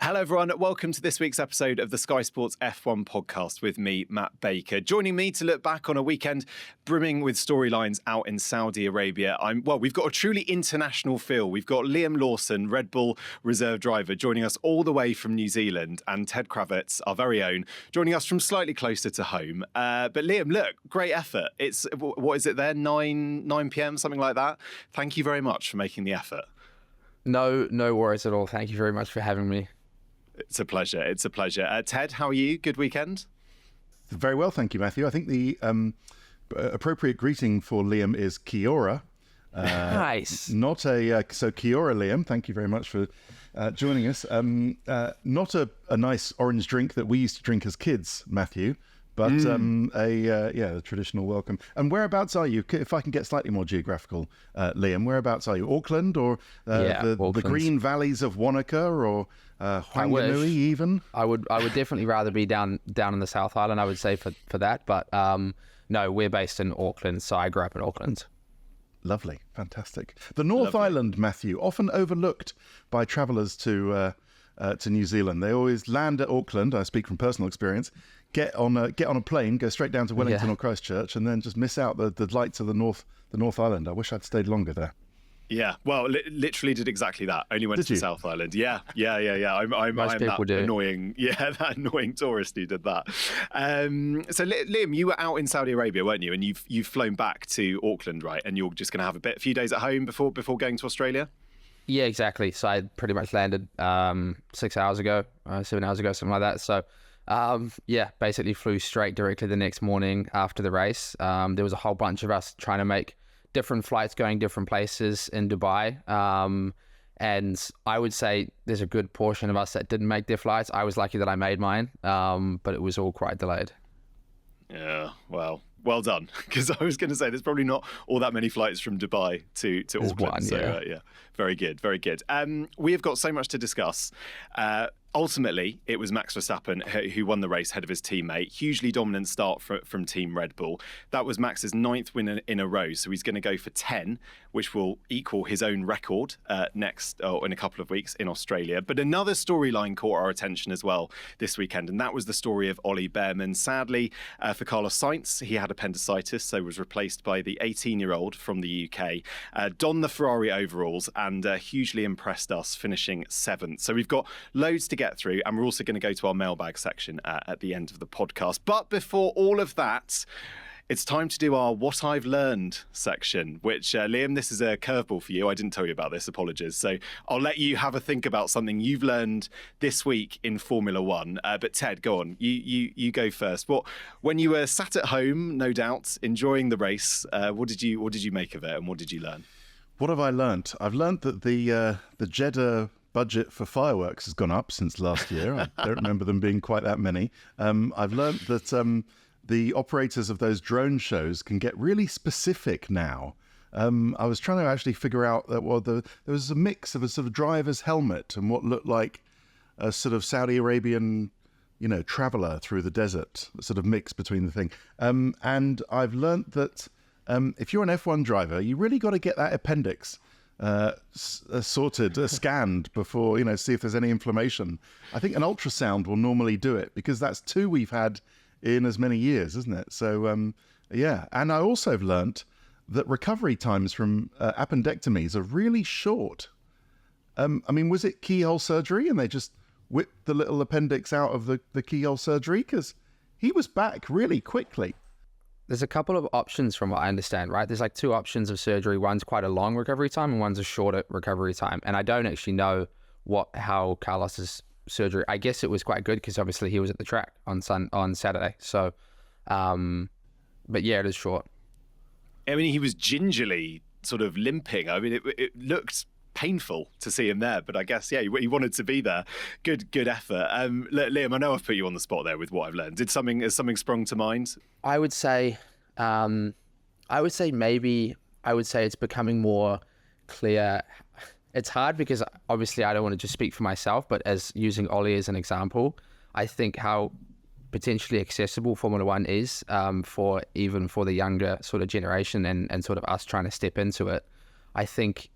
Hello everyone, welcome to this week's episode of the Sky Sports F1 podcast with me, Matt Baker. Joining me to look back on a weekend brimming with storylines out in Saudi Arabia. We've got a truly international feel. We've got Liam Lawson, Red Bull reserve driver, joining us all the way from New Zealand, and Ted Kravitz, our very own, joining us from slightly closer to home. But Liam, look, great effort. It's, what is it there, 9 p.m, something like that? Thank you very much for making the effort. No worries at all. Thank you very much for having me. It's a pleasure. It's a pleasure. Ted, how are you? Good weekend? Very well, thank you, Matthew. I think the appropriate greeting for Liam is Kia ora. Nice. So Kia ora, Liam. Thank you very much for joining us. Not a nice orange drink that we used to drink as kids, Matthew, but a traditional welcome. And whereabouts are you? If I can get slightly more geographical, Liam, whereabouts are you? Auckland or the green valleys of Wanaka or Whanganui even? I would definitely rather be down in the South Island, I would say, for that. But no, we're based in Auckland, so I grew up in Auckland. Lovely, fantastic. The North Island, Matthew, often overlooked by travellers to New Zealand. They always land at Auckland. I speak from personal experience. Get on a plane, go straight down to Wellington or Christchurch, and then just miss out the lights of the North Island. I wish I'd stayed longer there. Yeah, well, literally did exactly that. Only went to the South Island. Yeah. I'm that do. that annoying tourist who did that. So Liam, you were out in Saudi Arabia, weren't you? And you've flown back to Auckland, right? And you're just going to have a few days at home before going to Australia. Yeah, exactly. So I pretty much landed 6 hours ago, 7 hours ago, something like that. So basically flew straight directly the next morning after the race. There was a whole bunch of us trying to make different flights going different places in Dubai. And I would say there's a good portion of us that didn't make their flights. I was lucky that I made mine, but it was all quite delayed. Yeah, well done. Because I was going to say there's probably not all that many flights from Dubai to Auckland. Very good, very good. We have got so much to discuss. Ultimately, it was Max Verstappen who won the race ahead of his teammate. Hugely dominant start from Team Red Bull. That was Max's 9th win in a row, so he's going to go for 10, which will equal his own record in a couple of weeks in Australia. But another storyline caught our attention as well this weekend, and that was the story of Ollie Bearman. Sadly, for Carlos Sainz, he had appendicitis, so was replaced by the 18-year-old from the UK. Donned the Ferrari overalls and hugely impressed us, finishing 7th. So we've got loads to get through, and we're also going to go to our mailbag section at the end of the podcast. But before all of that, it's time to do our What I've Learned section, which, Liam, this is a curveball for you. I didn't tell you about this, apologies. So I'll let you have a think about something you've learned this week in Formula One. But Ted, go on. You go first. When you were sat at home, no doubt, enjoying the race, what did you make of it, and what did you learn? What have I learnt? I've learnt that the Jeddah budget for fireworks has gone up since last year. I don't remember them being quite that many. I've learnt that the operators of those drone shows can get really specific now. I was trying to actually figure out that there was a mix of a sort of driver's helmet and what looked like a sort of Saudi Arabian, traveller through the desert, a sort of mix between the thing. And I've learnt that if you're an F1 driver, you really got to get that appendix scanned before, see if there's any inflammation. I think an ultrasound will normally do it, because that's 2 we've had in as many years, isn't it? So, and I also have learnt that recovery times from appendectomies are really short. Was it keyhole surgery and they just whipped the little appendix out of the keyhole surgery? Because he was back really quickly. There's a couple of options from what I understand, right? There's like 2 options of surgery. One's quite a long recovery time and one's a shorter recovery time. And I don't actually know how Carlos's surgery, I guess it was quite good because obviously he was at the track on Saturday. So, but yeah, it is short. I mean, he was gingerly sort of limping. I mean, it looked painful to see him there, but I guess, he wanted to be there. Good effort. Liam, I know I've put you on the spot there with what I've learned. Has something sprung to mind? I would say it's becoming more clear. It's hard because obviously I don't want to just speak for myself, but as using Ollie as an example, I think how potentially accessible Formula One is for the younger sort of generation and sort of us trying to step into it. I think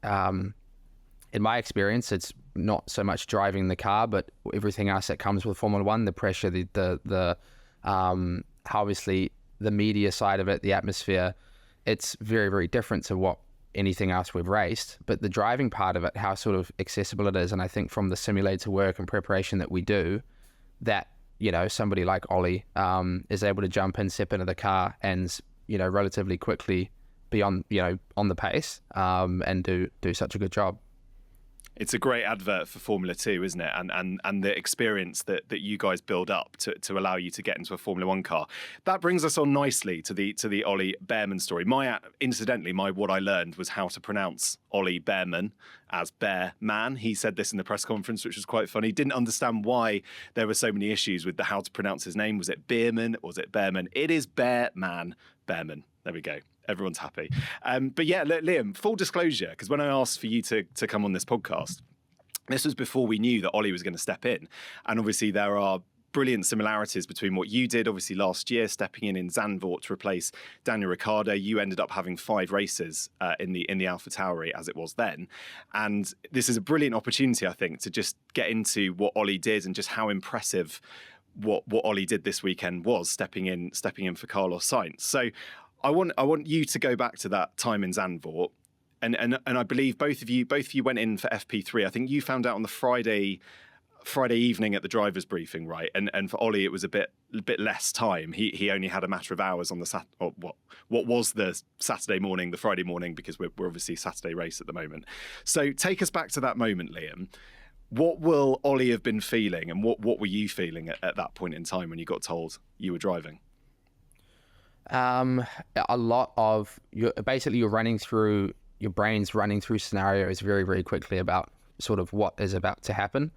in my experience, it's not so much driving the car, but everything else that comes with Formula One, the pressure, the obviously the media side of it, the atmosphere, it's very, very different to what anything else we've raced. But the driving part of it, how sort of accessible it is, and I think from the simulator work and preparation that we do, that, you know, somebody like Ollie is able to jump in, step into the car and, you know, relatively quickly be on, you know, on the pace and do such a good job. It's a great advert for Formula 2, isn't it? And the experience that you guys build up to allow you to get into a Formula 1 car. That brings us on nicely to the Ollie Bearman story. Incidentally, what I learned was how to pronounce Ollie Bearman as Bear Man. He said this in the press conference, which was quite funny. Didn't understand why there were so many issues with how to pronounce his name. Was it Bearman? Was it Bearman? It is Bearman. Bearman. There we go. Everyone's happy. But yeah, Liam, full disclosure, because when I asked for you to come on this podcast, this was before we knew that Ollie was going to step in. And obviously there are brilliant similarities between what you did, obviously last year, stepping in Zandvoort to replace Daniel Ricciardo. You ended up having 5 races in the AlphaTauri as it was then. And this is a brilliant opportunity, I think, to just get into what Ollie did and just how impressive what Ollie did this weekend was, stepping in for Carlos Sainz. So I want you to go back to that time in Zandvoort, and I believe both of you went in for FP3. I think you found out on the Friday evening at the drivers' briefing, right? And for Ollie, it was a bit less time. He only had a matter of hours on the what was the Saturday morning, the Friday morning, because we're obviously Saturday race at the moment. So take us back to that moment, Liam. What will Ollie have been feeling, and what were you feeling at that point in time when you got told you were driving? A lot of your brain's running through scenarios very, very quickly about sort of what is about to happen.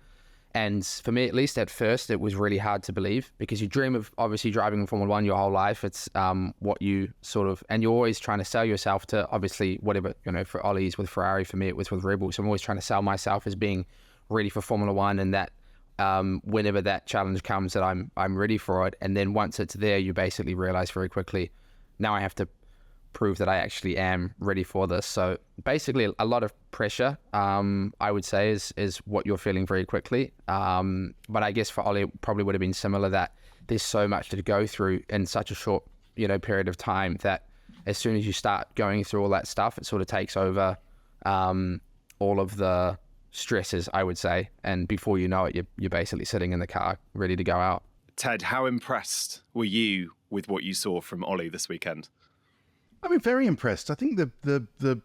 And for me, at least at first, it was really hard to believe, because you dream of obviously driving in Formula One your whole life. It's what you sort of, and you're always trying to sell yourself to obviously whatever, you know, for Ollie's with Ferrari, for me, it was with Red Bull. So I'm always trying to sell myself as being ready for Formula One, and that whenever that challenge comes, that I'm ready for it. And then once it's there, you basically realize very quickly, now I have to prove that I actually am ready for this. So basically a lot of pressure, I would say, is what you're feeling very quickly. But I guess for Ollie, it probably would have been similar, that there's so much to go through in such a short, you know, period of time, that as soon as you start going through all that stuff, it sort of takes over all of the stresses, I would say. And before you know it, you're basically sitting in the car ready to go out. Ted, how impressed were you with what you saw from Ollie this weekend? I mean, very impressed. I think the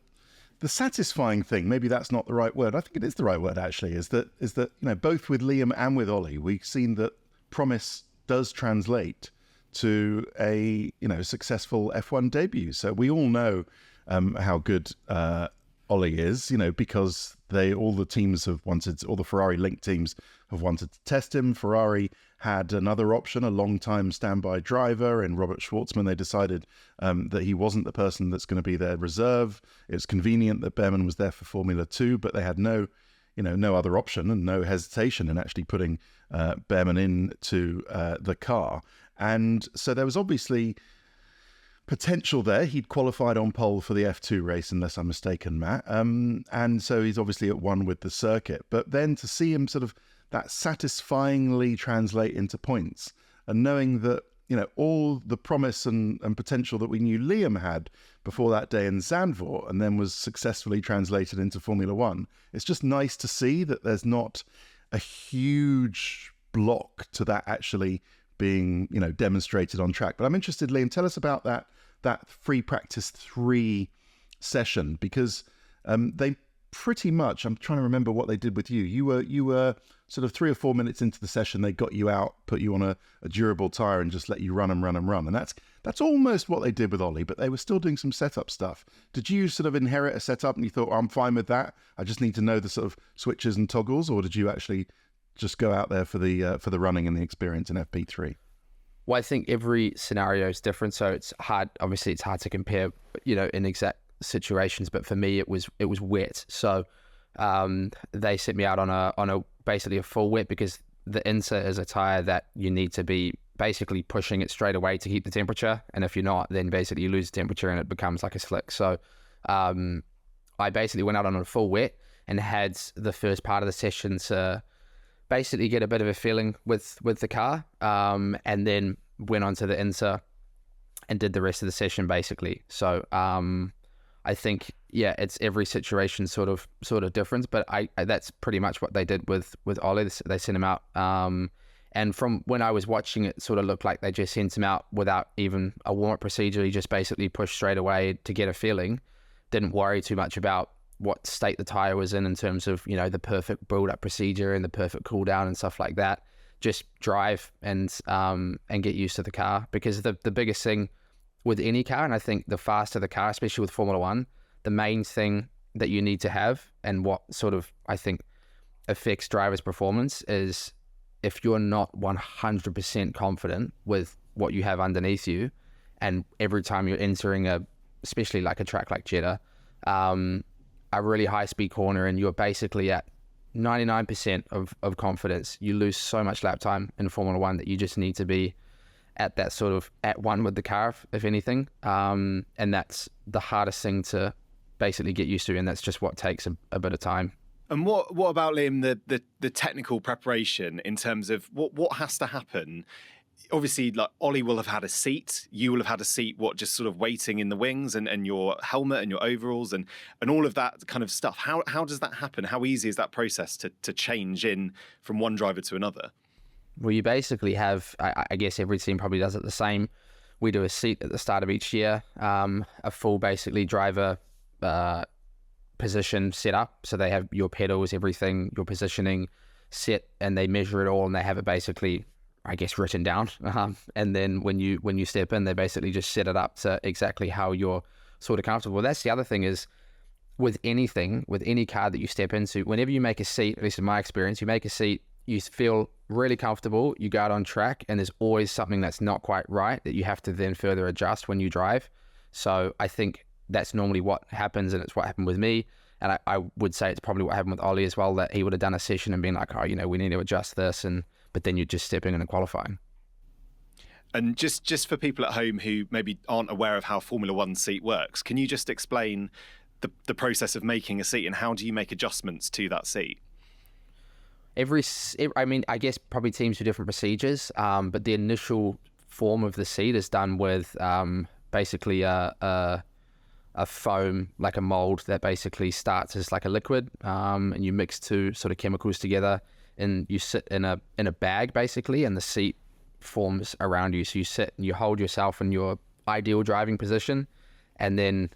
satisfying thing, maybe that's not the right word. I think it is the right word, actually, is that you know, both with Liam and with Ollie, we've seen that promise does translate to a, you know, successful F1 debut. So we all know how good Ollie is, you know, because all the Ferrari linked teams have wanted to test him. Ferrari had another option, a long-time standby driver, and Robert Schwartzman. They decided that he wasn't the person that's going to be their reserve. It's convenient that Bearman was there for Formula 2, but they had no other option and no hesitation in actually putting Bearman into the car. And so there was obviously potential there. He'd qualified on pole for the F2 race, unless I'm mistaken, Matt. And so he's obviously at one with the circuit. But then to see him sort of that satisfyingly translate into points, and knowing that, you know, all the promise and potential that we knew Liam had before that day in Zandvoort, and then was successfully translated into Formula One, it's just nice to see that there's not a huge block to that actually being, you know, demonstrated on track. But I'm interested, Liam, tell us about that free practice 3 session, because they pretty much, I'm trying to remember what they did with you. You were sort of 3 or 4 minutes into the session, they got you out, put you on a durable tyre and just let you run. And that's almost what they did with Ollie, but they were still doing some setup stuff. Did you sort of inherit a setup and you thought, I'm fine with that, I just need to know the sort of switches and toggles, or did you actually just go out there for the running and the experience in FP3? Well, I think every scenario is different, so it's hard. Obviously, it's hard to compare, you know, in exact situations. But for me, it was wet, so they set me out on a basically a full wet, because the insert is a tire that you need to be basically pushing it straight away to keep the temperature, and if you're not, then basically you lose the temperature and it becomes like a slick. So I basically went out on a full wet, and had the first part of the session to basically get a bit of a feeling with the car, and then went on to the Inter and did the rest of the session basically. So I think, yeah, it's every situation sort of different, but I that's pretty much what they did with Ollie. They sent him out, and from when I was watching, it sort of looked like they just sent him out without even a warm-up procedure. He just basically pushed straight away to get a feeling, didn't worry too much about what state the tire was in terms of, you know, the perfect build-up procedure and the perfect cool down and stuff like that. Just drive and get used to the car, because the biggest thing with any car, and I think the faster the car, especially with Formula One, the main thing that you need to have, and what sort of, I think, affects drivers' performance, is if you're not 100% confident with what you have underneath you, and every time you're entering especially like a track like Jeddah, a really high speed corner, and you're basically at 99% of confidence, you lose so much lap time in Formula One that you just need to be at that sort of at one with the car, if anything. And that's the hardest thing to basically get used to, and that's just what takes a bit of time. And what about, Liam, the technical preparation in terms of what has to happen? Obviously, like, Ollie will have had a seat. You will have had a seat, just sort of waiting in the wings, and your helmet and your overalls and all of that kind of stuff. How does that happen? How easy is that process to change in from one driver to another? Well, you basically have, I guess every team probably does it the same. We do a seat at the start of each year, a full basically driver position set up. So they have your pedals, everything, your positioning set, and they measure it all, and they have it basically, I guess, written down. And then when you step in, they basically just set it up to exactly how you're sort of comfortable. Well, that's the other thing is, with anything, with any car that you step into, whenever you make a seat, at least in my experience, you make a seat, you feel really comfortable, you go out on track, and there's always something that's not quite right that you have to then further adjust when you drive. So I think that's normally what happens, and it's what happened with me. And I would say it's probably what happened with Ollie as well, that he would have done a session and been like, oh, you know, we need to adjust this, but then you're just stepping in and qualifying. And just for people at home who maybe aren't aware of how Formula One seat works, can you just explain the process of making a seat, and how do you make adjustments to that seat? I mean, I guess probably teams do different procedures, but the initial form of the seat is done with basically a foam, like a mold that basically starts as like a liquid, and you mix two sort of chemicals together, and you sit in a bag basically, and the seat forms around you. So you sit and you hold yourself in your ideal driving position, and then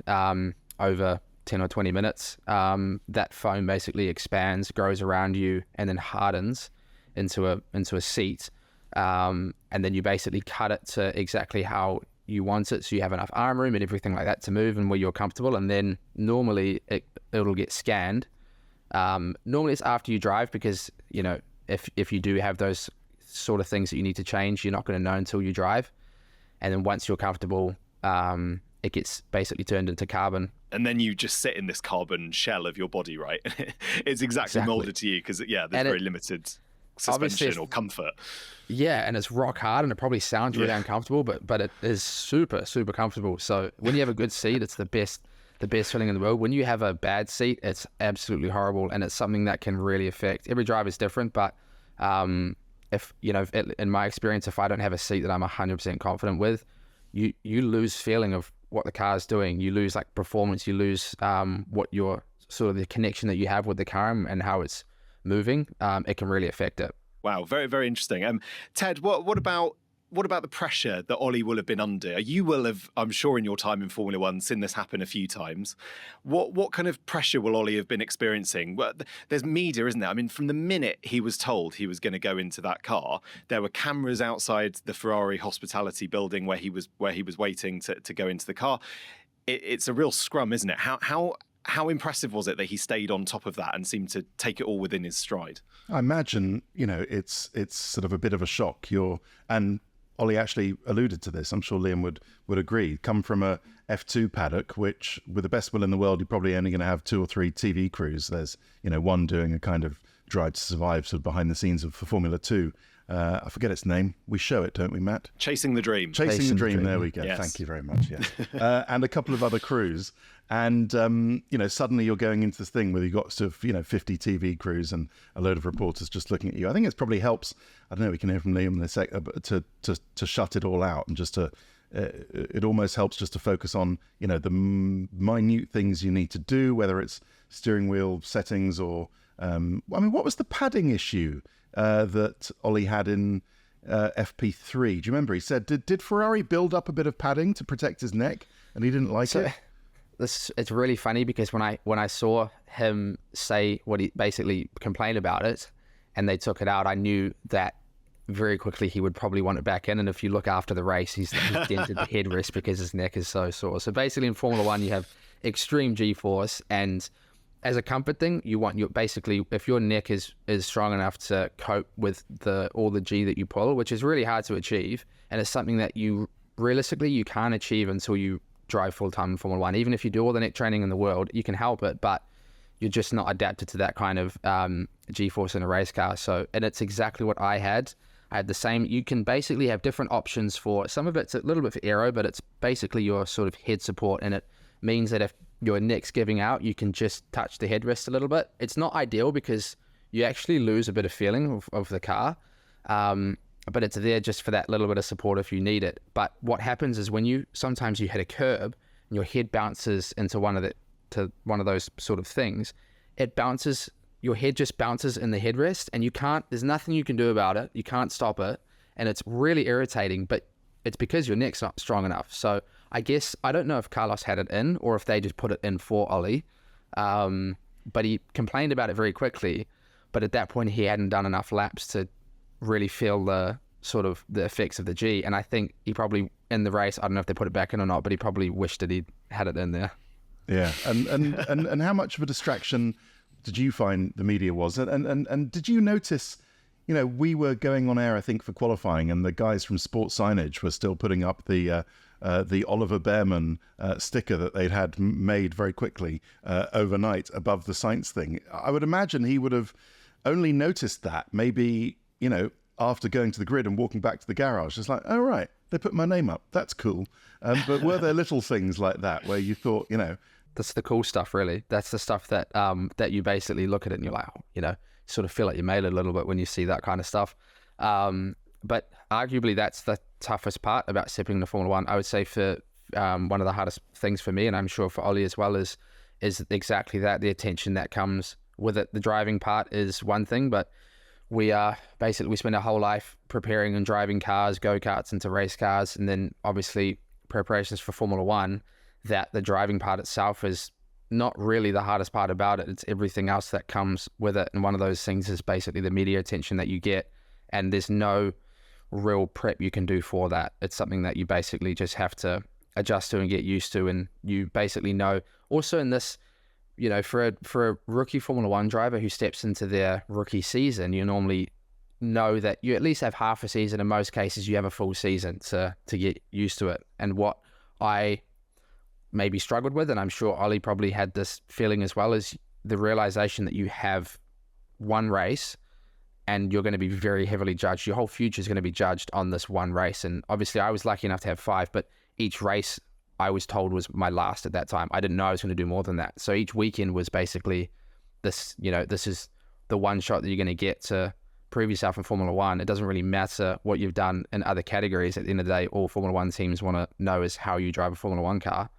over 10 or 20 minutes, that foam basically expands, grows around you, and then hardens into a seat, and then you basically cut it to exactly how you want it, so you have enough arm room and everything like that to move and where you're comfortable. And then normally it'll get scanned. Normally it's after you drive, because, you know, if you do have those sort of things that you need to change, you're not going to know until you drive. And then once you're comfortable, it gets basically turned into carbon. And then you just sit in this carbon shell of your body, right? It's exactly molded to you, because there's very limited suspension or comfort. Yeah, and it's rock hard, and it probably sounds really uncomfortable, but it is super, super comfortable. So when you have a good seat, it's the best feeling in the world. When you have a bad seat, it's absolutely horrible, and it's something that can really affect. Every driver is different, but if you know, in my experience, if I don't have a seat that I'm 100% confident with, you lose feeling of what the car is doing. You lose like performance. You lose what your sort of the connection that you have with the car and how it's moving. It can really affect it. Wow, very, very interesting. Ted, what about the pressure that Ollie will have been under? You will have, I'm sure, in your time in Formula One, seen this happen a few times. What kind of pressure will Ollie have been experiencing? Well, there's media, isn't there? I mean, from the minute he was told he was going to go into that car, there were cameras outside the Ferrari hospitality building where he was waiting to go into the car. It's a real scrum, isn't it? How impressive was it that he stayed on top of that and seemed to take it all within his stride? I imagine, you know, it's sort of a bit of a shock. And Ollie actually alluded to this. I'm sure Liam would agree. Come from a F2 paddock, which, with the best will in the world, you're probably only going to have 2 or 3 TV crews. There's, you know, one doing a kind of Drive to Survive, sort of behind the scenes for Formula 2. I forget its name. We show it, don't we, Matt? Chasing the Dream. Chasing the Dream. There we go. Yes. Thank you very much. Yes. And a couple of other crews. And, suddenly you're going into this thing where you've got sort of, 50 TV crews and a load of reporters just looking at you. I think it probably helps, I don't know, we can hear from Liam in a sec, to shut it all out and just to, it almost helps just to focus on, the minute things you need to do, whether it's steering wheel settings or, what was the padding issue that Ollie had in FP3? Do you remember? He said, did Ferrari build up a bit of padding to protect his neck and he didn't like it? It's really funny because when I saw him say what he basically complained about it and they took it out, I knew that very quickly he would probably want it back in. And if you look after the race, he's dented the headrest because his neck is so sore. So basically in Formula One, you have extreme G-force, and as a comfort thing, you want basically, if your neck is strong enough to cope with all the G that you pull, which is really hard to achieve, and it's something that you realistically you can't achieve until you drive full-time in Formula One. Even if you do all the neck training in the world, you can help it, but you're just not adapted to that kind of G-force in a race car. So, and it's exactly what I had. I had the same. You can basically have different options for, some of it's a little bit for aero, but it's basically your sort of head support, and it means that if your neck's giving out, you can just touch the headrest a little bit. It's not ideal because you actually lose a bit of feeling of the car, but it's there just for that little bit of support if you need it. But what happens is sometimes you hit a curb and your head bounces into one of those sort of things. Your head just bounces in the headrest, and there's nothing you can do about it. You can't stop it, and it's really irritating, but it's because your neck's not strong enough. So I guess, I don't know if Carlos had it in or if they just put it in for Ollie, but he complained about it very quickly. But at that point, he hadn't done enough laps to really feel the effects of the G. And I think he probably, in the race, I don't know if they put it back in or not, but he probably wished that he'd had it in there. Yeah. And how much of a distraction did you find the media was? And did you notice, we were going on air, I think, for qualifying, and the guys from Sports Signage were still putting up the Ollie Bearman sticker that they'd had made very quickly overnight above the Sainz thing. I would imagine he would have only noticed that maybe, after going to the grid and walking back to the garage. It's like, oh, right, they put my name up. That's cool. But were there little things like that where you thought, That's the cool stuff, really. That's the stuff that that you basically look at it and you're like, sort of feel like you made it a little bit when you see that kind of stuff. But arguably that's the toughest part about stepping into Formula One. I would say for one of the hardest things for me, and I'm sure for Ollie as well, is exactly that. The attention that comes with it. The driving part is one thing, but we spend our whole life preparing and driving cars, go-karts into race cars, and then obviously preparations for Formula One, that the driving part itself is not really the hardest part about it. It's everything else that comes with it. And one of those things is basically the media attention that you get. And there's no real prep you can do for that. It's something that you basically just have to adjust to and get used to. And you basically know also in this, for a rookie Formula One driver who steps into their rookie season, you normally know that you at least have half a season. In most cases, you have a full season to get used to it. And what I maybe struggled with, and I'm sure Ollie probably had this feeling as well, is the realization that you have one race and you're going to be very heavily judged. Your whole future is going to be judged on this one race. And obviously I was lucky enough to have 5, but each race I was told was my last at that time. I didn't know I was going to do more than that. So each weekend was basically this, this is the one shot that you're going to get to prove yourself in Formula One. It doesn't really matter what you've done in other categories. At the end of the day, all Formula One teams want to know is how you drive a Formula One car.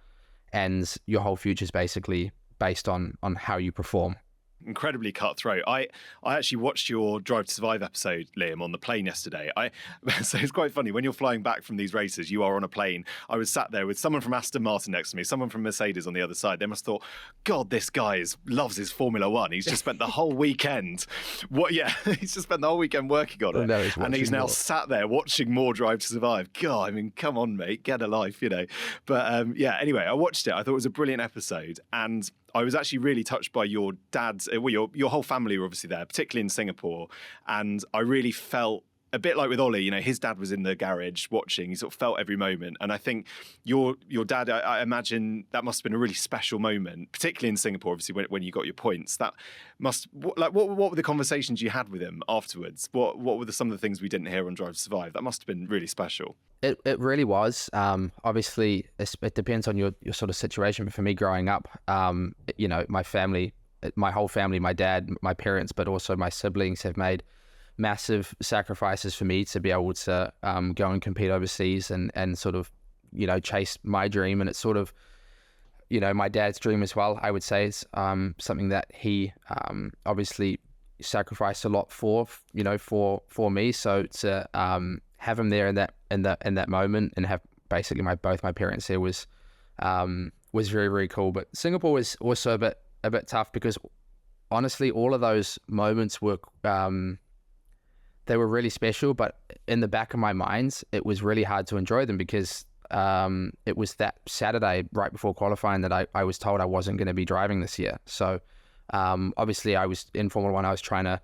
And your whole future is basically based on how you perform. Incredibly cutthroat. I actually watched your Drive to Survive episode, Liam, on the plane yesterday. So it's quite funny. When you're flying back from these races, you are on a plane. I was sat there with someone from Aston Martin next to me, someone from Mercedes on the other side. They must have thought, God, this guy loves his Formula One. He's just spent the whole weekend. He's just spent the whole weekend working on it. And he's now sat there watching more Drive to Survive. God, I mean, come on, mate, get a life, But anyway, I watched it. I thought it was a brilliant episode. And I was actually really touched by your dad's, your whole family were obviously there, particularly in Singapore. And I really felt a bit like with Ollie, his dad was in the garage watching. He sort of felt every moment. And I think your dad, I imagine that must have been a really special moment, particularly in Singapore, obviously, when you got your points. That must, what were the conversations you had with him afterwards? What were some of the things we didn't hear on Drive to Survive? That must have been really special. It really was. Obviously, it depends on your sort of situation. But for me growing up, my family, my whole family, my dad, my parents, but also my siblings have made massive sacrifices for me to be able to go and compete overseas and sort of, chase my dream. And it's sort of, my dad's dream as well, I would say. It's something that he obviously sacrificed a lot for me. So to have him there in that moment and have basically both my parents there was very, very cool. But Singapore was also a bit tough because honestly, all of those moments were they were really special, but in the back of my mind, it was really hard to enjoy them because it was that Saturday right before qualifying that I was told I wasn't going to be driving this year. So obviously I was in Formula One, I was trying to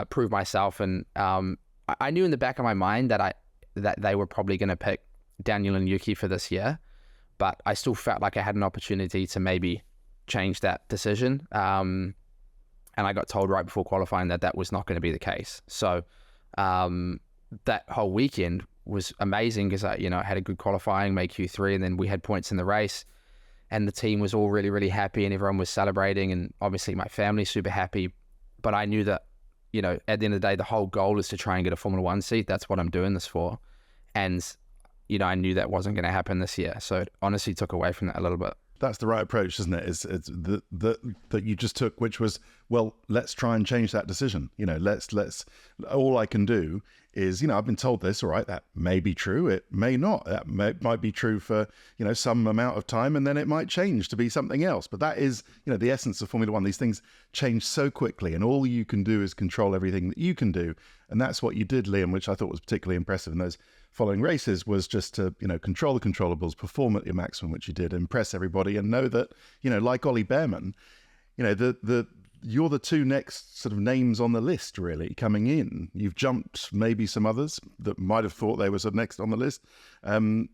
prove myself, and I knew in the back of my mind that they were probably going to pick Daniel and Yuki for this year, but I still felt like I had an opportunity to maybe change that decision. And I got told right before qualifying that was not going to be the case. So that whole weekend was amazing because I had a good qualifying, made Q3, and then we had points in the race, and the team was all really, really happy, and everyone was celebrating, and obviously my family's super happy. But I knew that, at the end of the day, the whole goal is to try and get a Formula One seat. That's what I'm doing this for. And, I knew that wasn't going to happen this year. So it honestly took away from that a little bit. That's the right approach, isn't it? It's that you just took, which was, well, let's try and change that decision. Let's all I can do is, I've been told this, all right, that may be true. It may not. That might be true for, some amount of time, and then it might change to be something else. But that is, the essence of Formula One. These things change so quickly, and all you can do is control everything that you can do. And that's what you did, Liam, which I thought was particularly impressive in those following races, was just to, control the controllables, perform at your maximum, which you did, impress everybody, and know that, like Ollie Bearman, you're the two next sort of names on the list, really, coming in. You've jumped maybe some others that might have thought they were sort of next on the list, and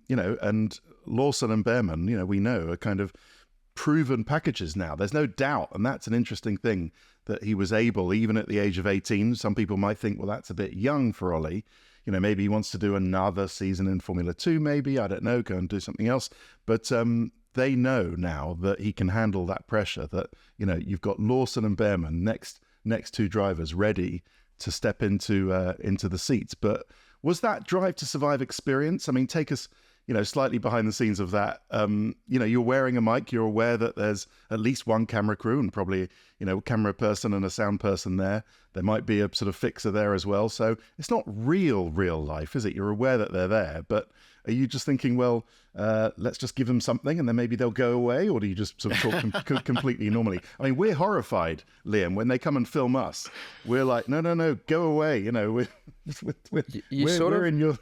Lawson and Bearman, we know are kind of proven packages now. There's no doubt, and that's an interesting thing, that he was able, even at the age of 18, some people might think, well, that's a bit young for Ollie. Maybe he wants to do another season in Formula 2, maybe, I don't know, go and do something else. But they know now that he can handle that pressure, that, you've got Lawson and Bearman, next two drivers, ready to step into the seats. But was that Drive to Survive experience? I mean, take us, slightly behind the scenes of that. You're wearing a mic, you're aware that there's at least one camera crew and probably, camera person and a sound person there. There might be a sort of fixer there as well. So it's not real life, is it? You're aware that they're there, but are you just thinking, well, let's just give them something and then maybe they'll go away? Or do you just sort of talk completely normally? I mean, we're horrified, Liam, when they come and film us. We're like, no, go away. We're in your...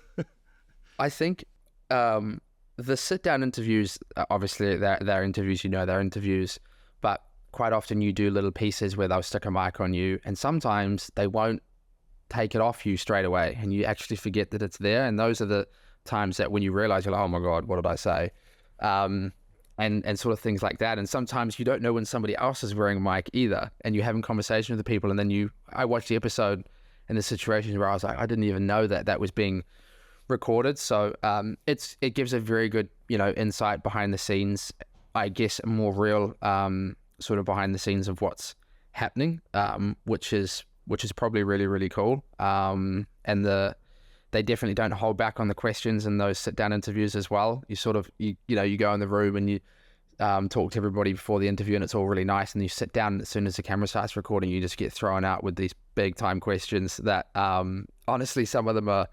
I think the sit-down interviews, obviously they're interviews, they're interviews, but quite often you do little pieces where they'll stick a mic on you, and sometimes they won't take it off you straight away, and you actually forget that it's there, and those are the times that when you realize, you're like, oh my God, what did I say? And sort of things like that. And sometimes you don't know when somebody else is wearing a mic either, and you're having conversation with the people, and then I watched the episode in the situations where I was like, I didn't even know that was being recorded. So it gives a very good insight behind the scenes, I guess, a more real sort of behind the scenes of what's happening, which is probably really, really cool. And they definitely don't hold back on the questions in those sit down interviews as well. You sort of you go in the room and you talk to everybody before the interview, and it's all really nice, and you sit down, and as soon as the camera starts recording, you just get thrown out with these big time questions that honestly some of them are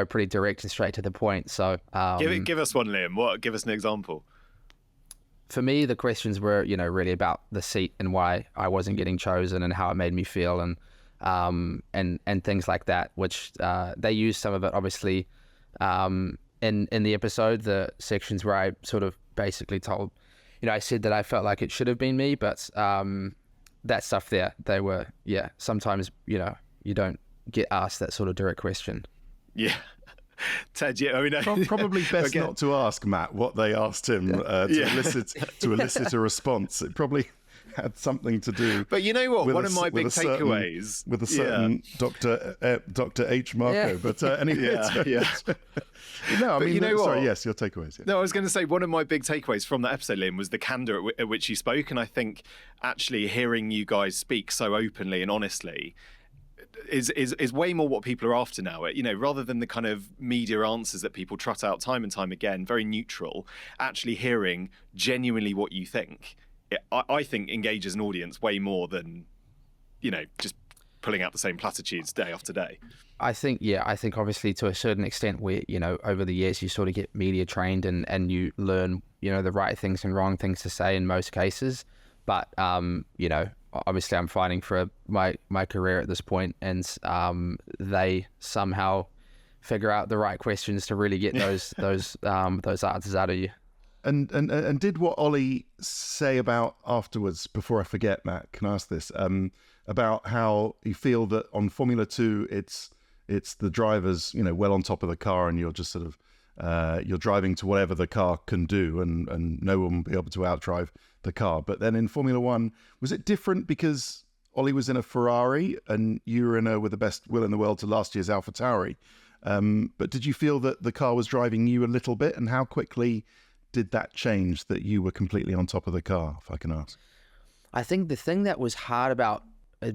pretty direct and straight to the point. So give us one, Liam. Give us an example. For me, the questions were, really about the seat and why I wasn't getting chosen and how it made me feel, and things like that, which they used some of it, obviously, in the episode, the sections where I sort of basically told, I said that I felt like it should have been me, but that stuff there, they were, sometimes, you don't get asked that sort of direct question. Yeah. Ted, yeah, I mean, probably best not to ask Matt what they asked him to elicit a response. It probably had something to do. But you know what? One of my big takeaways with a certain Dr. H. Marco. Yeah. But anyway, no, I mean, you know what? Sorry, yes, your takeaways. Yeah. No, I was going to say one of my big takeaways from that episode, Liam, was the candour at which you spoke, and I think actually hearing you guys speak so openly and honestly is way more what people are after now. You know, rather than the kind of media answers that people trot out time and time again, very neutral, actually hearing genuinely what you think, I think engages an audience way more than, you know, just pulling out the same platitudes day after day. I think obviously to a certain extent where, you know, over the years you sort of get media trained and you learn, you know, the right things and wrong things to say in most cases. But, you know, obviously I'm fighting for my career at this point, and they somehow figure out the right questions to really get those answers out of you. And did what Ollie say about afterwards, before I forget, Matt, can I ask this, about how you feel that on Formula 2 it's the drivers, you know, well on top of the car, and you're just sort of you're driving to whatever the car can do, and no one will be able to outdrive the car. But then in Formula 1, was it different because Ollie was in a Ferrari and you were with the best will in the world to last year's AlphaTauri? But did you feel that the car was driving you a little bit, and how quickly did that change that you were completely on top of the car, if I can ask? I think the thing that was hard about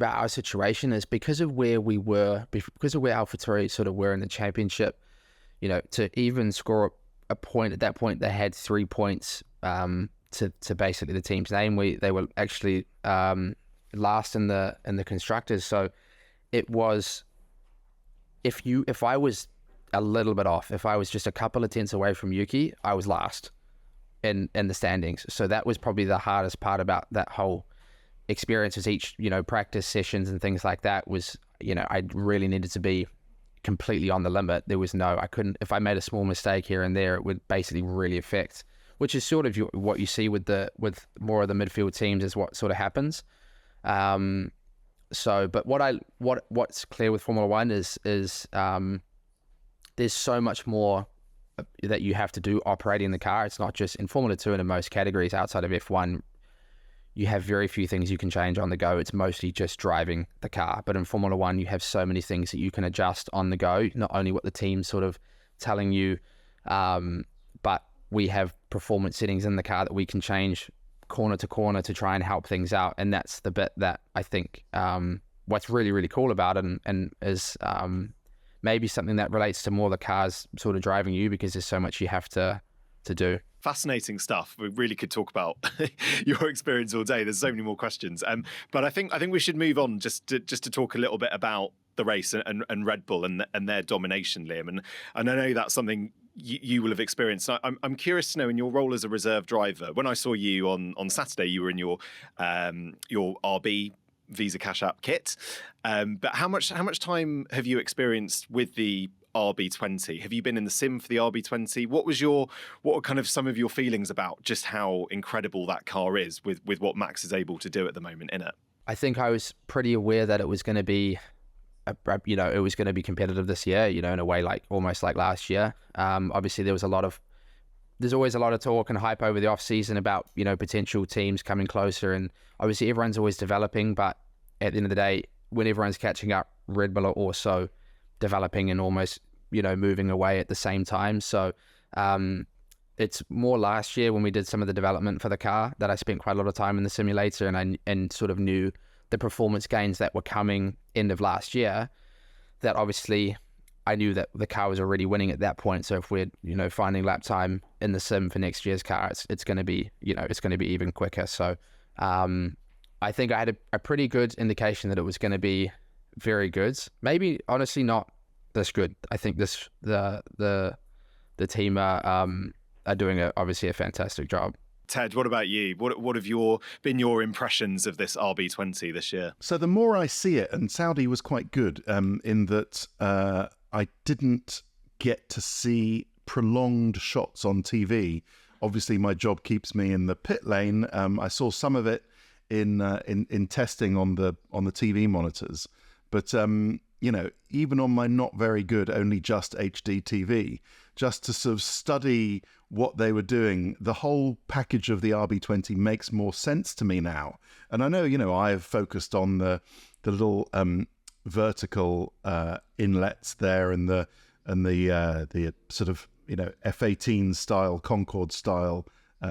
our situation is because of where we were, because of where AlphaTauri sort of were in the championship, you know, to even score a point at that point, they had 3 points to basically the team's name. They were actually last in the constructors. So it was, if I was a little bit off, if I was just a couple of tenths away from Yuki, I was last in the standings. So that was probably the hardest part about that whole experience, was each, you know, practice sessions and things like that was, you know, I really needed to be completely on the limit. There was I couldn't, if I made a small mistake here and there, it would basically really affect, which is sort of what you see with more of the midfield teams is what sort of happens. So, but what's clear with Formula 1 is there's so much more that you have to do operating the car. It's not just in Formula 2 and in most categories outside of F1, you have very few things you can change on the go. It's mostly just driving the car. But in Formula 1, you have so many things that you can adjust on the go, not only what the team's sort of telling you, but we have performance settings in the car that we can change corner to corner to try and help things out. And that's the bit that I think what's really, really cool about it, and is maybe something that relates to more the cars sort of driving you, because there's so much you have to do. Fascinating stuff. We really could talk about your experience all day. There's so many more questions. But I think we should move on just to talk a little bit about the race and Red Bull and their domination, Liam. And I know that's something you will have experienced. I'm curious to know, in your role as a reserve driver, when I saw you on Saturday, you were in your RB Visa Cash App kit. But how much time have you experienced with the RB20? Have you been in the sim for the RB20? What were kind of some of your feelings about just how incredible that car is with what Max is able to do at the moment in it? I think I was pretty aware that it was going to be, it was going to be competitive this year, in a way almost like last year. Obviously there's always a lot of talk and hype over the off season about, potential teams coming closer, and obviously everyone's always developing, but at the end of the day, when everyone's catching up, Red Bull are also developing and almost, moving away at the same time. So it's more last year when we did some of the development for the car that I spent quite a lot of time in the simulator, and sort of knew the performance gains that were coming end of last year, that obviously I knew that the car was already winning at that point. So if we're, finding lap time in the sim for next year's car, it's going to be, it's going to be even quicker. So I think I had a pretty good indication that it was going to be very good. Maybe honestly not this good. I think the team are doing obviously a fantastic job. Ted, what about you? What have been your impressions of this RB20 this year? So the more I see it, and Saudi was quite good in that I didn't get to see prolonged shots on TV. Obviously, my job keeps me in the pit lane. I saw some of it in testing on the TV monitors, but even on my not very good, only just HD TV, just to sort of study what they were doing, the whole package of the RB20 makes more sense to me now. And I know, I've focused on the little vertical inlets there and the sort of, F-18 style, Concorde style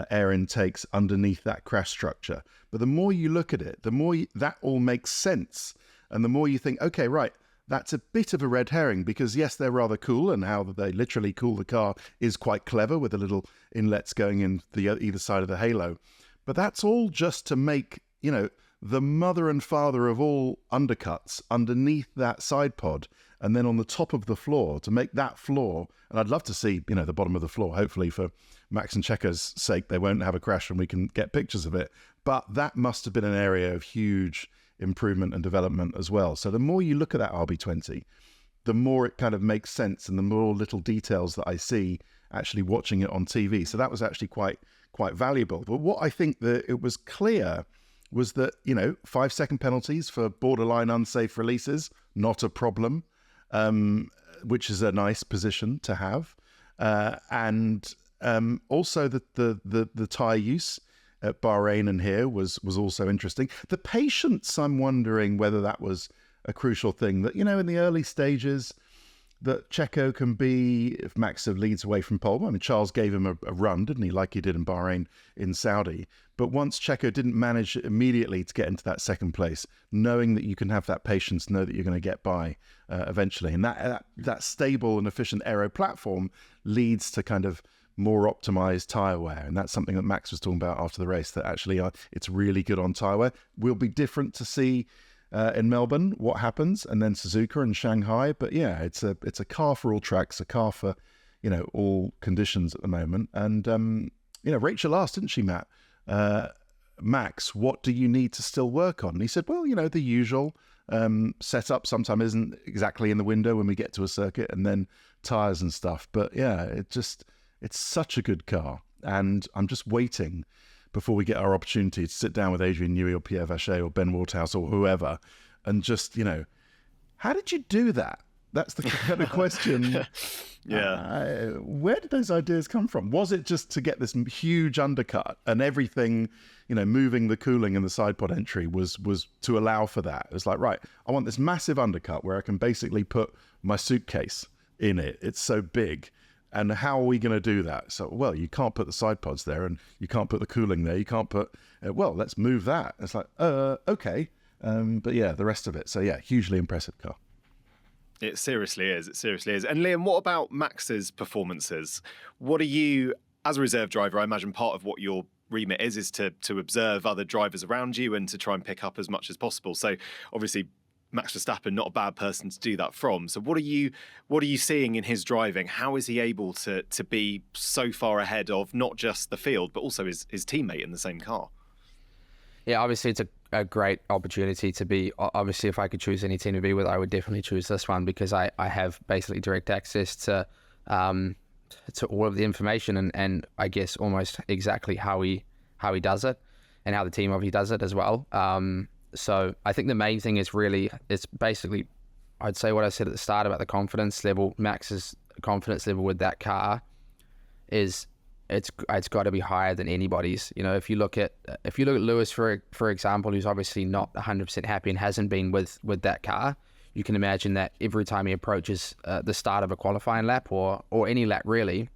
air intakes underneath that crash structure. But the more you look at it, the more that all makes sense. And the more you think, okay, right, that's a bit of a red herring, because yes, they're rather cool, and how they literally cool the car is quite clever with the little inlets going in either side of the halo. But that's all just to make, the mother and father of all undercuts underneath that side pod, and then on the top of the floor to make that floor. And I'd love to see, the bottom of the floor. Hopefully for Max and Checo's sake, they won't have a crash and we can get pictures of it. But that must have been an area of huge improvement and development as well. So the more you look at that RB20, the more it kind of makes sense, and the more little details that I see actually watching it on TV. So that was actually quite valuable. But what I think that it was clear was that, 5-second penalties for borderline unsafe releases, not a problem, which is a nice position to have. And also the tyre use at Bahrain and here was also interesting. The patience, I'm wondering whether that was a crucial thing, that, in the early stages, that Checo can be, if Max leads away from pole. I mean, Charles gave him a run, didn't he, like he did in Bahrain in Saudi. But once Checo didn't manage immediately to get into that second place, knowing that you can have that patience, know that you're going to get by eventually. And that stable and efficient aero platform leads to kind of more optimized tyre wear. And that's something that Max was talking about after the race, that actually it's really good on tyre wear. Will be different to see in Melbourne what happens, and then Suzuka and Shanghai. But yeah, it's a car for all tracks, a car for all conditions at the moment. And Rachel asked, didn't she, Matt, Max, what do you need to still work on? And he said, well, the usual setup sometimes isn't exactly in the window when we get to a circuit, and then tires and stuff. But yeah, it's such a good car, and I'm just waiting before we get our opportunity to sit down with Adrian Newey or Pierre Vacher or Ben Waterhouse or whoever, and just, how did you do that? That's the kind of question. Yeah. Where did those ideas come from? Was it just to get this huge undercut, and everything, moving the cooling and the side pod entry was to allow for that? It's like, right, I want this massive undercut where I can basically put my suitcase in it. It's so big. And how are we going to do that? So, well, you can't put the side pods there, and you can't put the cooling there. You can't put, let's move that. It's like, okay. But yeah, the rest of it. So yeah, hugely impressive car. It seriously is. It seriously is. And Liam, what about Max's performances? What are you, as a reserve driver, I imagine part of what your remit is to observe other drivers around you and to try and pick up as much as possible. So obviously, Max Verstappen, not a bad person to do that from. So what are you seeing in his driving? How is he able to be so far ahead of not just the field, but also his teammate in the same car? Yeah, obviously it's a great opportunity to be. Obviously, if I could choose any team to be with, I would definitely choose this one, because I have basically direct access to all of the information and I guess almost exactly how he does it and how the team obviously does it as well. So I think the main thing is really, it's basically, I'd say what I said at the start about the confidence level. Max's confidence level with that car is, it's got to be higher than anybody's. If you look at Lewis for example, who's obviously not 100% happy and hasn't been with that car, you can imagine that every time he approaches the start of a qualifying lap or any lap really,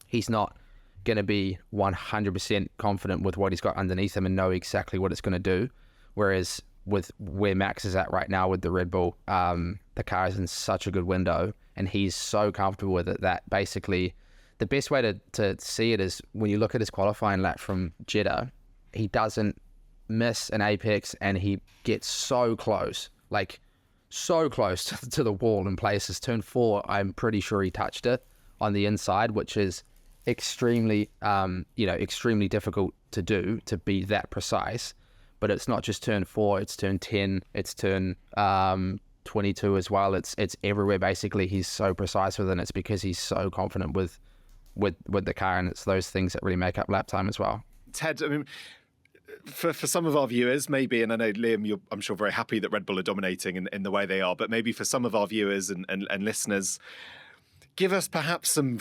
he's not going to be 100% confident with what he's got underneath him and know exactly what it's going to do. Whereas with where Max is at right now with the Red Bull, the car is in such a good window and he's so comfortable with it that basically the best way to see it is when you look at his qualifying lap from Jeddah, he doesn't miss an apex and he gets so close to the wall in places. Turn 4, I'm pretty sure he touched it on the inside, which is extremely difficult to do, to be that precise. But it's not just turn 4, it's turn 10, it's turn 22 as well. It's everywhere basically. He's so precise with it, and it's because he's so confident with the car, and it's those things that really make up lap time as well. Ted, I mean, for some of our viewers, maybe, and I know, Liam, you're, I'm sure, very happy that Red Bull are dominating in the way they are, but maybe for some of our viewers and listeners, give us perhaps some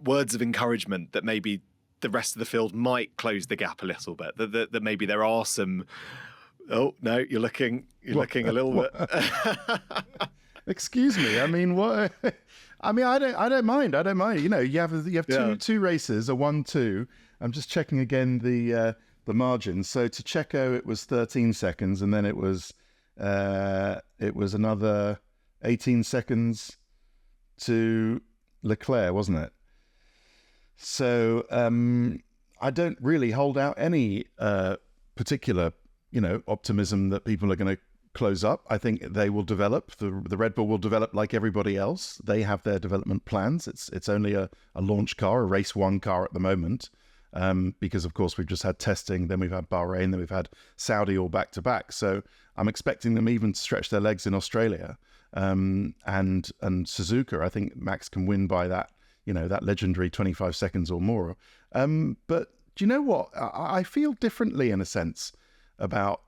words of encouragement that maybe the rest of the field might close the gap a little bit, that maybe there are some... Oh, no, you're looking a little bit... Excuse me. I mean, what? I mean, I don't mind. You know, you have two races, a 1-2. I'm just checking again the margins. So to Checo, it was 13 seconds, and then it was another 18 seconds to Leclerc, wasn't it? So I don't really hold out any particular, optimism that people are going to close up. I think they will develop. The Red Bull will develop like everybody else. They have their development plans. It's only a launch car, a race one car at the moment, because of course we've just had testing, then we've had Bahrain, then we've had Saudi all back to back. So I'm expecting them even to stretch their legs in Australia, and Suzuka. I think Max can win by that, that legendary 25 seconds or more. But do you know what? I feel differently in a sense about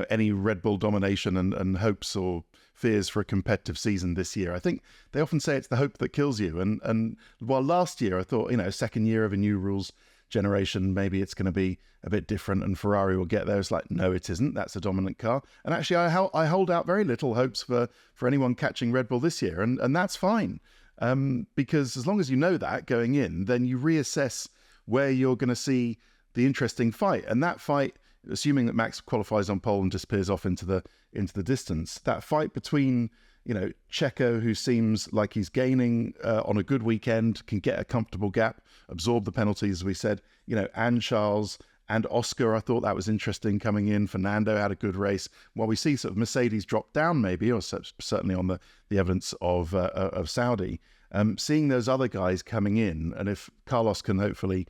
any Red Bull domination and hopes or fears for a competitive season this year. I think they often say it's the hope that kills you. And while last year I thought, second year of a new rules generation, maybe it's going to be a bit different and Ferrari will get there. It's like, no, it isn't. That's a dominant car. And actually, I hold out very little hopes for anyone catching Red Bull this year. And that's fine. Because as long as you know that going in, then you reassess where you're going to see the interesting fight. And that fight, assuming that Max qualifies on pole and disappears off into the distance, that fight between Checo, who seems like he's gaining on a good weekend, can get a comfortable gap, absorb the penalties, as we said, and Charles and Oscar. I thought that was interesting coming in. Fernando had a good race. While we see sort of Mercedes drop down, maybe, or certainly on the evidence of Saudi, seeing those other guys coming in, and if Carlos can hopefully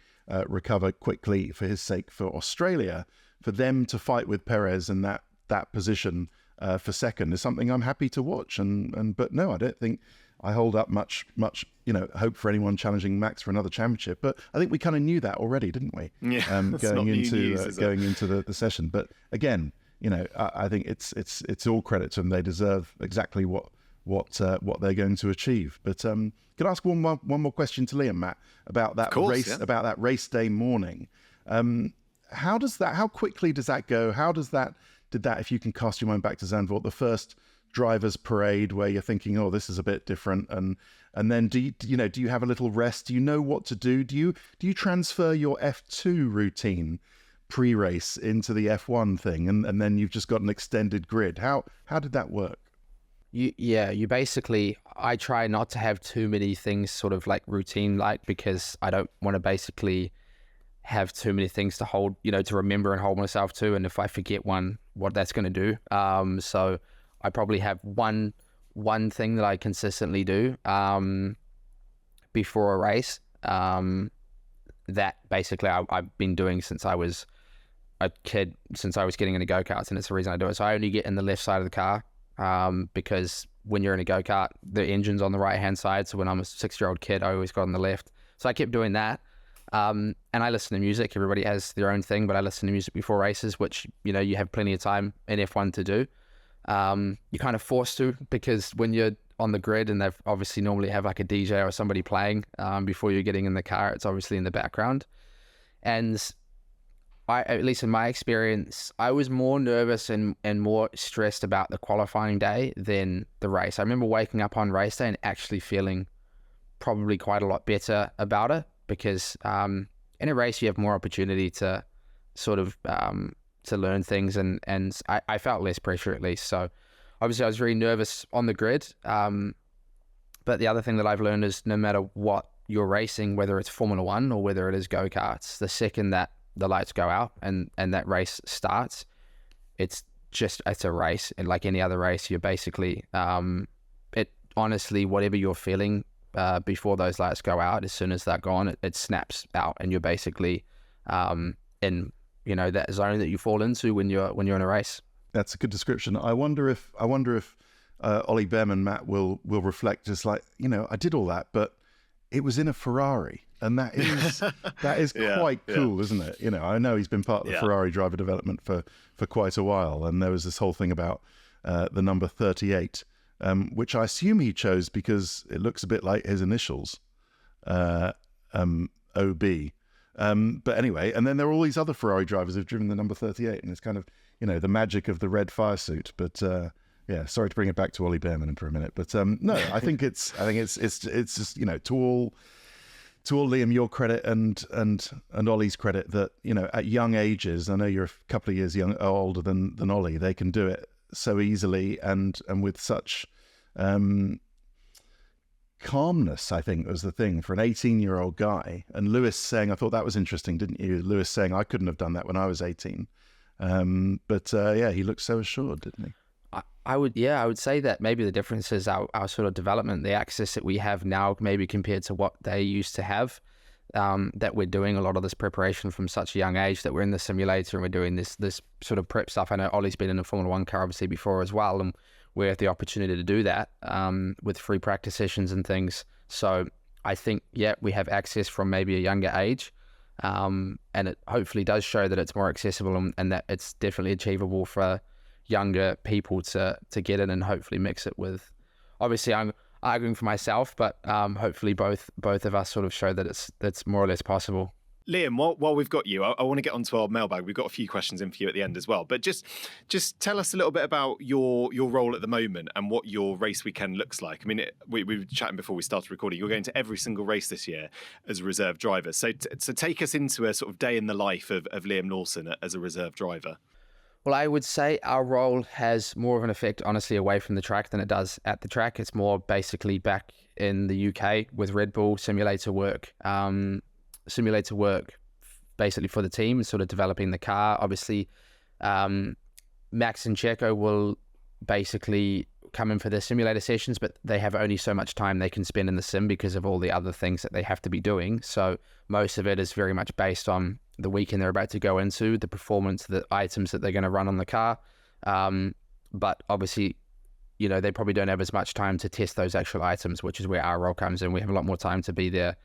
recover quickly for his sake for Australia, for them to fight with Perez and that position for second is something I'm happy to watch. But no, I don't think I hold up much hope for anyone challenging Max for another championship. But I think we kind of knew that already, didn't we? Yeah, going into the session. But again, I think it's all credit to them. They deserve exactly what they're going to achieve. But can I ask one more question to Liam, Matt, about that about that race day morning? How quickly does that go? Did that, if you can cast your mind back to Zandvoort, the first drivers parade where you're thinking, oh, this is a bit different, and then do you have a little rest? Do you know what to do? Do you transfer your F2 routine pre-race into the F1 thing, and then you've just got an extended grid? How did that work? You basically, I try not to have too many things sort of like routine because I don't want to basically have too many things to hold, to remember and hold myself to. And if I forget one, what that's going to do. So I probably have one thing that I consistently do before a race that basically I've been doing since I was a kid, since I was getting into go-karts, and it's the reason I do it. So I only get in the left side of the car because when you're in a go-kart, the engine's on the right-hand side. So when I'm a 6-year-old kid, I always got on the left. So I kept doing that. And I listen to music. Everybody has their own thing, but I listen to music before races, which, you have plenty of time in F1 to do. You're kind of forced to, because when you're on the grid and they've obviously normally have like a DJ or somebody playing before you're getting in the car, it's obviously in the background. And at least in my experience, I was more nervous and more stressed about the qualifying day than the race. I remember waking up on race day and actually feeling probably quite a lot better about it, because in a race you have more opportunity to sort of to learn things, and I felt less pressure, at least. So obviously I was very nervous on the grid, but the other thing that I've learned is no matter what you're racing, whether it's Formula 1 or whether it is go-karts, the second that the lights go out and that race starts, it's a race, and like any other race, you're basically honestly, whatever you're feeling before those lights go out, as soon as they're gone, it snaps out, and you're basically in that zone that you fall into when you're in a race. That's a good description. I wonder if Ollie Bearman, Matt, will reflect, just like, I did all that, but it was in a Ferrari. and that is quite cool, isn't it? You know, I know he's been part of the Ferrari driver development for quite a while, and there was this whole thing about the number 38, which I assume he chose because it looks a bit like his initials, OB. But anyway, and then there are all these other Ferrari drivers who've driven the number 38, and it's kind of, you know, the magic of the red fire suit. But yeah, sorry to bring it back to Ollie Bearman for a minute, but no, I think it's just, you know, to all Liam, your credit and Ollie's credit, that, you know, at young ages, I know you're a couple of years older than Ollie, they can do it so easily and with such calmness, I think, was the thing for an 18-year-old guy. And Lewis saying, I thought that was interesting, didn't you? Lewis saying, I couldn't have done that when I was 18. But he looked so assured, didn't he? I would say that maybe the difference is our sort of development, the access that we have now, maybe compared to what they used to have, that we're doing a lot of this preparation from such a young age, that we're in the simulator and we're doing this sort of prep stuff. I know Ollie's been in a Formula One car obviously before as well, and we have the opportunity to do that with free practice sessions and things. So I think, we have access from maybe a younger age, and it hopefully does show that it's more accessible and that it's definitely achievable for younger people to get in and hopefully mix it with, obviously I'm arguing for myself, but hopefully both of us sort of show that that's more or less possible. Liam, while we've got you, I want to get onto our mailbag. We've got a few questions in for you at the end as well. But just tell us a little bit about your role at the moment and what your race weekend looks like. I mean, we were chatting before we started recording. You're going to every single race this year as a reserve driver. So take us into a sort of day in the life of Liam Lawson as a reserve driver. Well, I would say our role has more of an effect, honestly, away from the track than it does at the track. It's more basically back in the UK with Red Bull, simulator work basically for the team, sort of developing the car. Obviously, Max and Checo will basically come in for their simulator sessions, but they have only so much time they can spend in the sim because of all the other things that they have to be doing. So most of it is very much based on the weekend they're about to go into, the performance, the items that they're going to run on the car. But obviously, you know, they probably don't have as much time to test those actual items, which is where our role comes in. We have a lot more time to be there,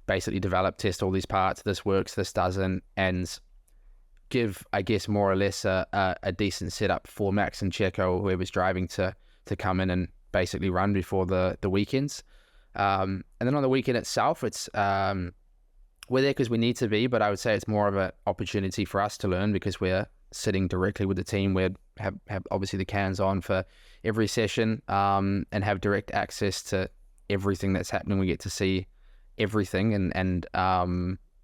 basically develop, test all these parts. This works, this doesn't, and give, I guess, more or less a decent setup for Max and Checo or whoever's driving to come in and basically run before the weekends. And then on the weekend itself, it's we're there because we need to be, but I would say it's more of an opportunity for us to learn because we're sitting directly with the team. We have obviously the cans on for every session and have direct access to everything that's happening. We get to see everything, and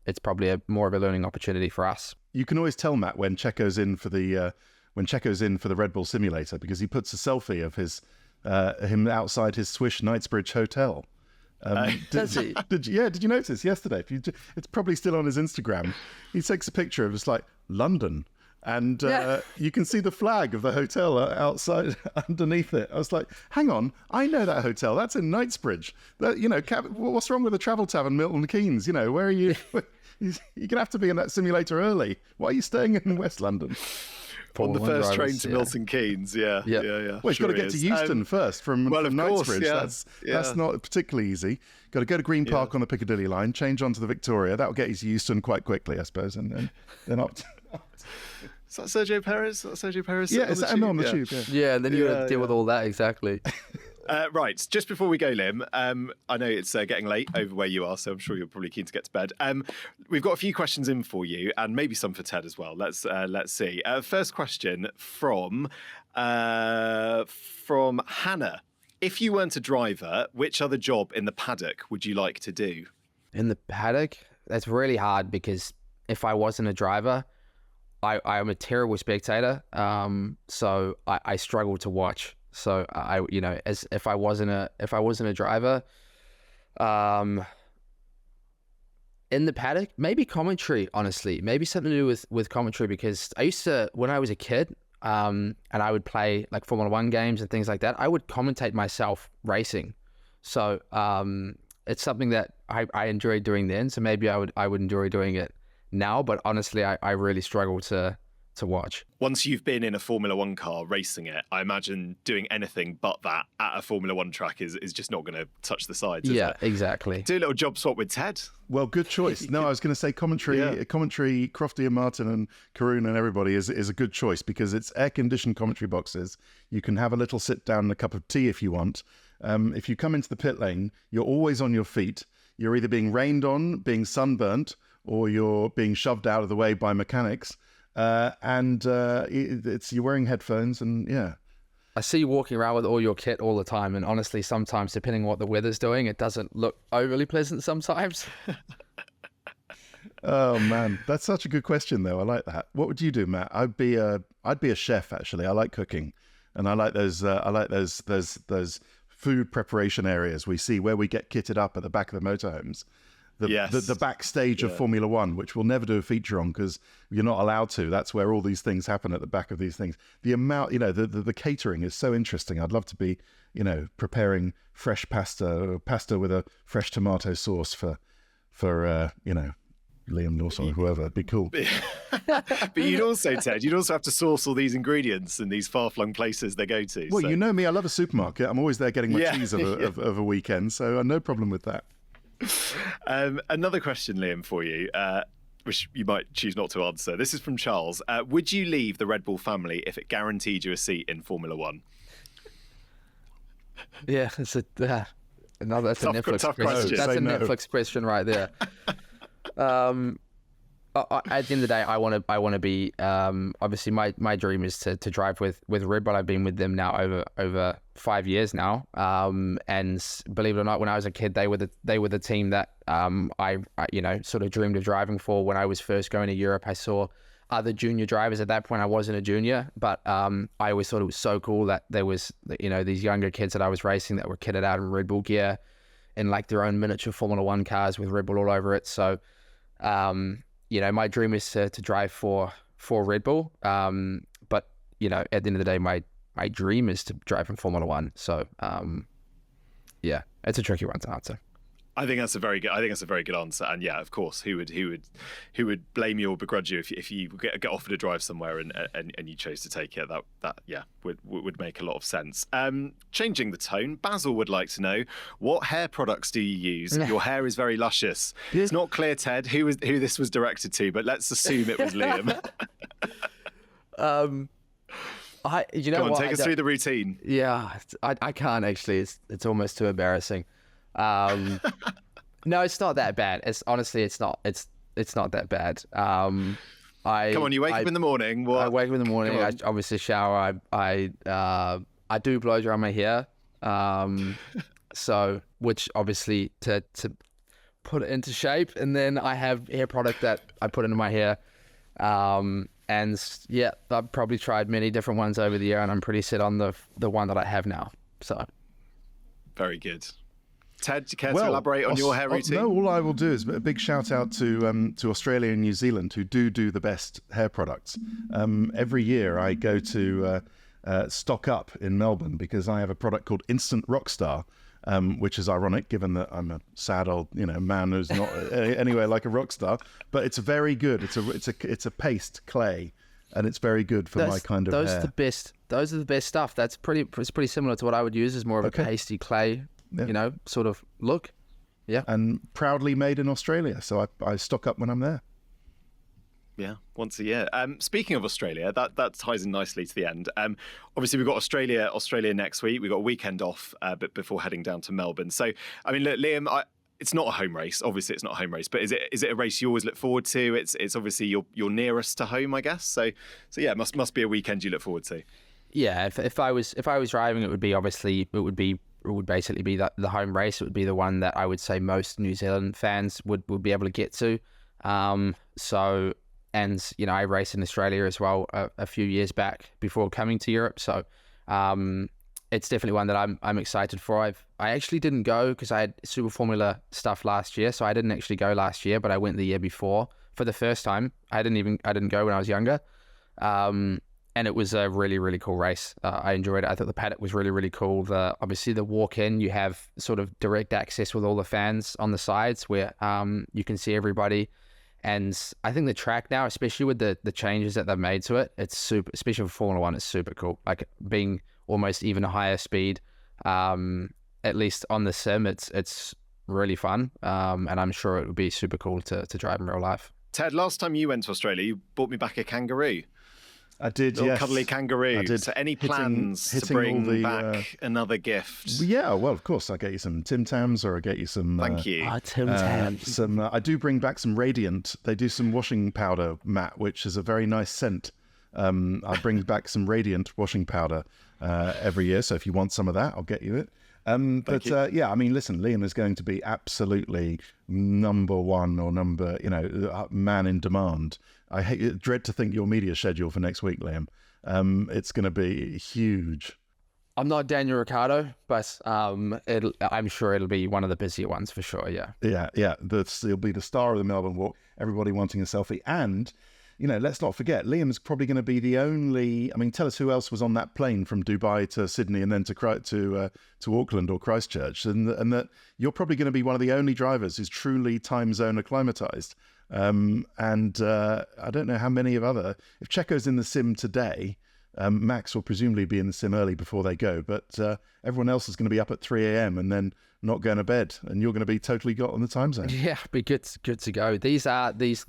it's probably more of a learning opportunity for us. You can always tell, Matt, when Checo's in for the Red Bull simulator, because he puts a selfie of him outside his Swiss Knightsbridge hotel. Does he? Did you notice yesterday? It's probably still on his Instagram. He takes a picture of just like London, and you can see the flag of the hotel outside underneath it. I was like, hang on, I know that hotel. That's in Knightsbridge. That, you know, what's wrong with the Travel Tavern, Milton Keynes? You know, where are you? You're gonna have to be in that simulator early. Why are you staying in West London? On the first train to Milton Keynes, yeah. Well, you've got to get to Euston first from Knightsbridge. That's not particularly easy. Got to go to Green Park on the Piccadilly line, change onto the Victoria. That'll get you to Euston quite quickly, I suppose, and then up. Is that Sergio Perez? Yeah, it's on the tube. Yeah, and then you got to deal with all that, exactly. Right, just before we go, Liam, I know it's getting late over where you are, so I'm sure you're probably keen to get to bed. We've got a few questions in for you, and maybe some for Ted as well. Let's see. First question from Hannah. If you weren't a driver, which other job in the paddock would you like to do? In the paddock? That's really hard because if I wasn't a driver, I am a terrible spectator, so I struggle to watch. So as if I wasn't a driver, in the paddock, maybe commentary. Honestly, maybe something to do with commentary, because I used to, when I was a kid, and I would play like Formula One games and things like that, I would commentate myself racing. So it's something that I enjoyed doing then. So maybe I would enjoy doing it now. But honestly, I really struggle to to watch. Once you've been in a Formula One car racing it, I imagine doing anything but that at a Formula One track is just not going to touch the sides. Yeah, is it? Exactly. Do a little job swap with Ted. Well, good choice. No, I was going to say commentary, Crofty and Martin and Karun and everybody is a good choice because it's air-conditioned commentary boxes. You can have a little sit down and a cup of tea if you want. If you come into the pit lane, you're always on your feet. You're either being rained on, being sunburnt, or you're being shoved out of the way by mechanics. It's you're wearing headphones and I see you walking around with all your kit all the time, and honestly, sometimes depending on what the weather's doing, it doesn't look overly pleasant sometimes. Oh man, that's such a good question though. I like that. What would you do, Matt? I'd be a chef actually. I like cooking, and I like those food preparation areas we see where we get kitted up at the back of the motorhomes. The backstage of Formula One, which we'll never do a feature on because you're not allowed to. That's where all these things happen at the back of these things. The amount, the catering is so interesting. I'd love to be, preparing fresh pasta with a fresh tomato sauce for Liam Lawson or whoever. It'd be cool. But you'd also, Ted, have to source all these ingredients in these far-flung places they go to. Well, you know me, I love a supermarket. I'm always there getting my cheese of a weekend, so no problem with that. Another question, Liam, for you, which you might choose not to answer. This is from Charles. Would you leave the Red Bull family if it guaranteed you a seat in Formula One? Yeah, it's a Netflix question. That's a Netflix question right there. At the end of the day, I want to be. Obviously, my dream is to drive with Red Bull. I've been with them now over 5 years now. And believe it or not, when I was a kid, they were the team that I sort of dreamed of driving for. When I was first going to Europe, I saw other junior drivers. At that point, I wasn't a junior, but I always thought it was so cool that there was these younger kids that I was racing that were kitted out in Red Bull gear, in like their own miniature Formula One cars with Red Bull all over it. So. My dream is to drive for Red Bull. But at the end of the day, my dream is to drive in Formula One. So, it's a tricky one to answer. I think that's a very good answer. And yeah, of course, who would blame you or begrudge you if you get offered a drive somewhere and you chose to take it? That would make a lot of sense. Changing the tone, Basil would like to know, what hair products do you use? Your hair is very luscious. It's not clear, Ted, who this was directed to, but let's assume it was Liam. Come on, take us through the routine. Yeah, I can't actually. It's almost too embarrassing. No, it's not that bad. It's not that bad. Come on, you wake up in the morning. What? I wake up in the morning. I obviously shower. I do blow dry my hair. So which obviously to put it into shape, and then I have hair product that I put into my hair. And yeah, I've probably tried many different ones over the year, and I'm pretty set on the one that I have now. So very good. Ted, do you care to elaborate on your hair routine? No, all I will do is a big shout out to Australia and New Zealand, who do the best hair products. Every year I go to Stock Up in Melbourne because I have a product called Instant Rockstar, which is ironic given that I'm a sad old man who's not anywhere like a rock star. But it's very good. It's a paste clay, and it's very good for my kind of hair. Those are the best stuff. It's pretty similar to what I would use as more of a pasty clay. Yeah. Sort of look. Yeah. And proudly made in Australia. So I stock up when I'm there. Yeah, once a year. Speaking of Australia, that ties in nicely to the end. Obviously, we've got Australia next week. We've got a weekend off but before heading down to Melbourne. So, I mean, look, Liam, it's not a home race. Obviously, it's not a home race. But is it a race you always look forward to? It's obviously you're nearest to home, I guess. So yeah, it must be a weekend you look forward to. Yeah, if I was driving, it would basically be the home race. It would be the one that I would say most New Zealand fans would be able to get to. I raced in Australia as well a few years back before coming to Europe. So it's definitely one that I'm excited for. I actually didn't go because I had Super Formula stuff last year, so I didn't actually go last year, but I went the year before for the first time. I didn't go when I was younger. And it was a really, really cool race. I enjoyed it. I thought the paddock was really, really cool. Obviously, the walk-in, you have sort of direct access with all the fans on the sides where you can see everybody. And I think the track now, especially with the changes that they've made to it, it's super, especially for Formula One, it's super cool. Like being almost even a higher speed, at least on the sim, it's really fun. And I'm sure it would be super cool to drive in real life. Ted, last time you went to Australia, you bought me back a kangaroo. I did, Little yes. cuddly kangaroo. I did. So any plans to bring back another gift? Yeah, well, of course. I'll get you some Tim Tams, or I'll get you some... Thank you. Tim Tams. I do bring back some Radiant. They do some washing powder, Matt, which is a very nice scent. I bring back some Radiant washing powder every year. So if you want some of that, I'll get you it. Yeah, I mean, listen, Liam is going to be absolutely number one or man in demand. I dread to think your media schedule for next week, Liam. It's going to be huge. I'm not Daniel Ricciardo, but I'm sure it'll be one of the busier ones for sure. Yeah. Yeah. It'll be the star of the Melbourne Walk. Everybody wanting a selfie, and let's not forget, Liam's probably going to be the only. I mean, tell us who else was on that plane from Dubai to Sydney and then to Auckland or Christchurch, and that you're probably going to be one of the only drivers who's truly time zone acclimatized. I don't know how many of other. If Checo's in the sim today, Max will presumably be in the sim early before they go, but everyone else is going to be up at 3 a.m. and then not going to bed, and you're going to be totally got on the time zone. Yeah, be good to go. These are these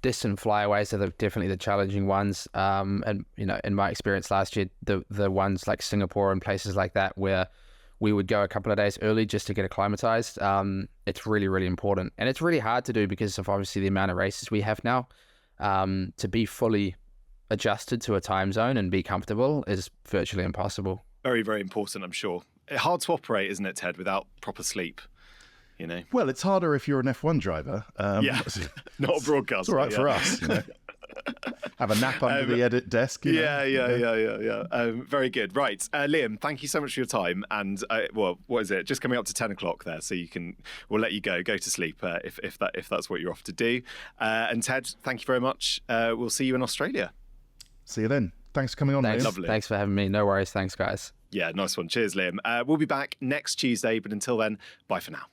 distant flyaways are definitely the challenging ones. And in my experience last year, the ones like Singapore and places like that where we would go a couple of days early just to get acclimatized. It's really, really important. And it's really hard to do because of obviously the amount of races we have now. To be fully adjusted to a time zone and be comfortable is virtually impossible. Very, very important, I'm sure. Hard to operate, isn't it, Ted, without proper sleep? Well, it's harder if you're an F1 driver. Yeah, not a broadcaster. It's all right for us. Have a nap under the edit desk. Yeah. Very good. Right, Liam, thank you so much for your time. And what is it? Just coming up to 10 o'clock there, so we'll let you go to sleep if that's what you're off to do. And Ted, thank you very much. We'll see you in Australia. See you then. Thanks for coming on. Thanks. Lovely. Thanks for having me. No worries. Thanks, guys. Yeah, nice one. Cheers, Liam. We'll be back next Tuesday, but until then, bye for now.